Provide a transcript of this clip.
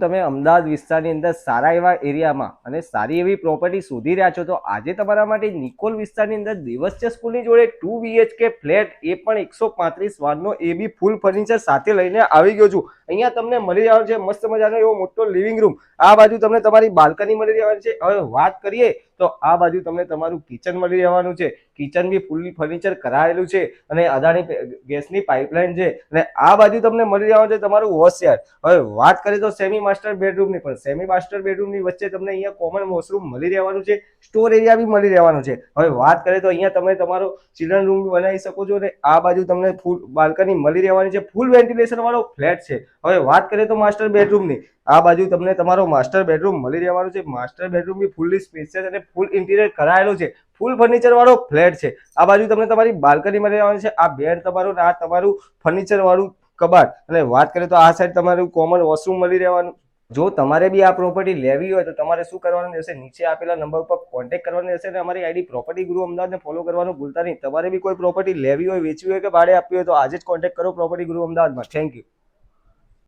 તમે અમદાવાદ વિસ્તારની અંદર સારા એવા એરિયામાં અને સારી એવી પ્રોપર્ટી શોધી રહ્યા છો તો આજે તમારા માટે નિકોલ વિસ્તારની અંદર દેવસ્ય સ્કૂલની જોડે 2 BHK ફ્લેટ એ પણ 135 વારનો એ બી ફૂલ ફર્નિચર સાથે લઈને આવી ગયો છું। અહીંયા તમને મળી જવાનો છે મસ્ત મજાનો એવો મોટો લિવિંગ રૂમ, આ બાજુ તમને તમારી બાલ્કની મળી રહેવાની છે। હવે વાત કરીએ તો આ બાજુ તમને તમારું કિચન મળી રહેવાનું છે, કિચન બી ફૂલી ફર્નિચર કરાયેલું છે અને અદાણી ગેસની પાઇપલાઇન છે અને આ બાજુ તમને મળી રહેવાનું છે તમારું વોશયાર્ડ। હવે વાત કરીએ તો સેમી માસ્ટર બેડરૂમની, પણ સેમી માસ્ટર બેડરૂમની વચ્ચે તમને અહીંયા કોમન વોશરૂમ મળી રહેવાનું છે, સ્ટોર એરિયા બી મળી રહેવાનો છે। હવે વાત કરીએ તો અહીંયા તમે તમારો ચિલ્ડ્રન રૂમ બનાવી શકો છો અને આ બાજુ તમને ફૂલ બાલ્કની મળી રહેવાની છે, ફૂલ વેન્ટિલેશન વાળો ફ્લેટ છે। હવે વાત કરીએ તો માસ્ટર બેડરૂમની, આ બાજુ તમને તમારો માસ્ટર બેડરૂમ મળી રહેવાનો છે, માસ્ટર બેડરૂમ બી ફૂલી સ્પેશિયસ અને ફૂલ ઇન્ટિરિયર કરાયેલો છે, ફૂલ ફર્નિચર વાળો ફ્લેટ છે। આ બાજુ તમને તમારી બાલ્કની મળી રહેવાની છે, આ બેડ તમારું, આ તમારું ફર્નિચર વાળું કબાટ। અને વાત કરીએ તો આ સાઈડ તમારું કોમન વોશરૂમ મળી રહેવાનું। જો તમારે બી આ પ્રોપર્ટી લેવી હોય તો તમારે શું કરવાનું રહેશે, નીચે આપેલા નંબર પર કોન્ટેક્ટ કરવાનો રહેશે અને અમારી આઈડી પ્રોપર્ટી ગુરુ અમદાવાદને ફોલો કરવાનું ભૂલતા નહીં। તમારે બી કોઈ પ્રોપર્ટી લેવી હોય, વેચવી હોય કે ભાડે આપવી હોય તો આજે જ કોન્ટેક્ટ કરો પ્રોપર્ટી ગુરુ અમદાવાદમાં। Thank you.